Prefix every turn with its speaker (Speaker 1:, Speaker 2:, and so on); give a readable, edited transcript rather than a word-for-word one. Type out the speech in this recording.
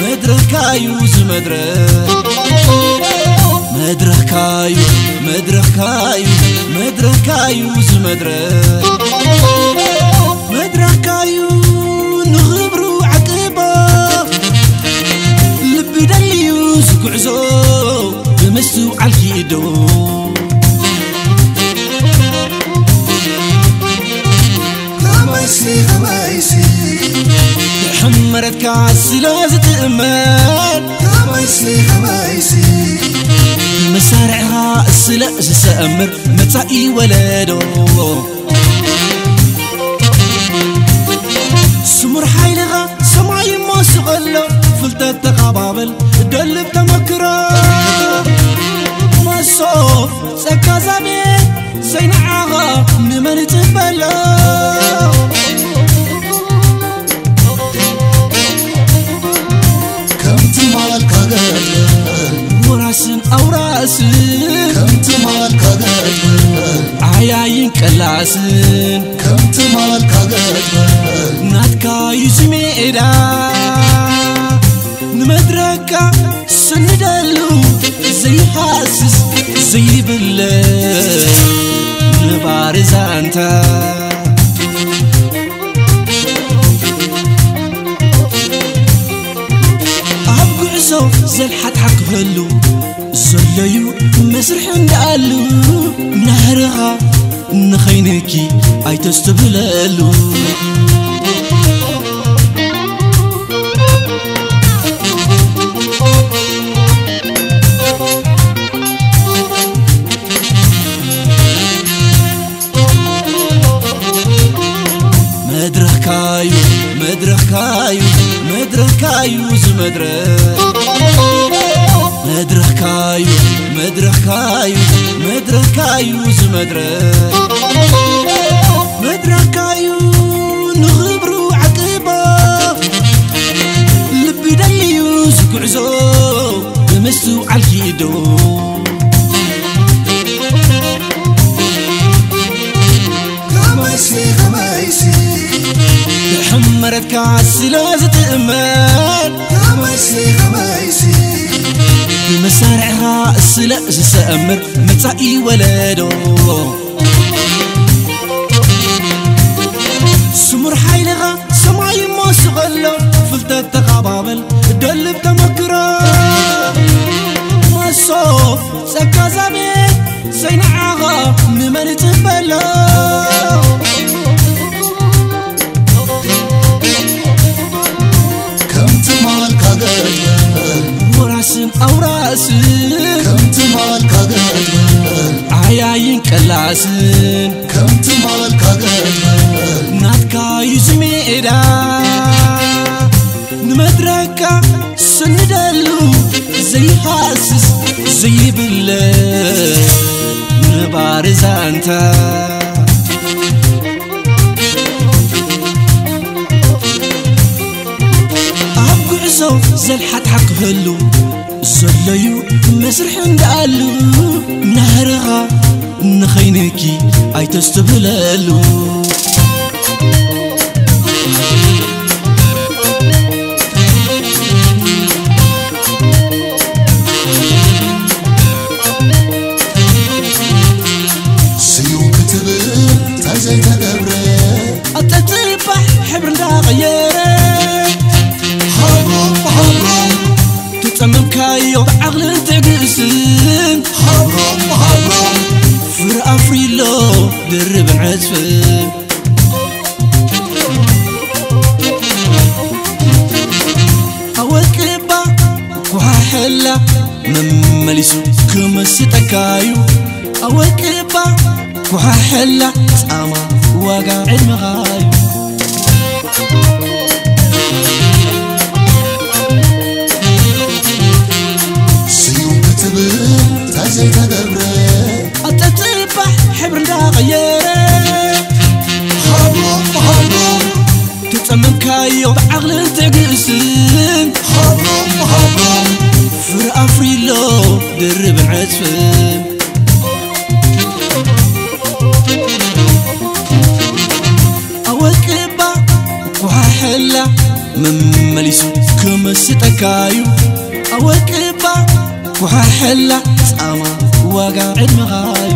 Speaker 1: مدركايو زمدرك مدركايو زمدرك مدركايو نغبرو عقبا لبي دليو سكعزو بمسو عالكيدو
Speaker 2: خمايسي
Speaker 1: حمرت كاس لازم تأمل
Speaker 2: خمايسي
Speaker 1: مسارعها السلا سأمر متعي ولدو سمر حيلها سماي ما سغلو فلتت تقابل دلب تمكرا ما صوف سكازامي سينعاها نمن تبلا أوراسن
Speaker 2: كمت مال كاغل
Speaker 1: عياين كلاسن
Speaker 2: كمت مال كاغل
Speaker 1: ناتكا يزميدا نمدركا سندلو زي حاسس زي بالله نبارز انت أبقعزو زلحت حق هلو زليو مسرح ندالو نهرها نخينكي اي تستبلالو مدركايو زمدرك مدركايو زمدرك مدركايو نغبرو عقبا لبي دليو سكعزو بمسو عالكيدو
Speaker 2: خمايسي
Speaker 1: حمرت كاس لازم تأمل
Speaker 2: خمايسي
Speaker 1: بمسارعها السلا سأمر متعي ولدو سمر حيلها سماي ما سغلو فلتت تقابل دلب تمكرا ما صوف سكازامي سينعاها نمن تبلا أوراسن
Speaker 2: كمت مال كاغل
Speaker 1: عياين كلاسن
Speaker 2: كمت مال كاغل
Speaker 1: ناتكا يزميدا نمدركا سندلو زي حاسس زي بالله نبارز انت أبقعزو زلحت حق هلو زليو مسرح ندالو نهرها نخينكي اي تستبلالو
Speaker 2: سيو كتب تازي تدبري
Speaker 1: أتتبح حبر دا غيري تتمم كايو بعقل تقسم
Speaker 2: حرام
Speaker 1: فر أفريلو درب عزفن أوكبا كوها حلا مملسو كمستكايو أوكبا كوها حلا ساما واقع المغايو
Speaker 2: تازي تدبري
Speaker 1: أتتبح حبر دا غيري
Speaker 2: حرام
Speaker 1: تتمم كايو بعقل تقسم
Speaker 2: حرام
Speaker 1: فر أفريلو درب عزفن أوكبا كوها حلا ممليس كمستكايو أوكبا كوحا حلا ساما وقا عدمغايو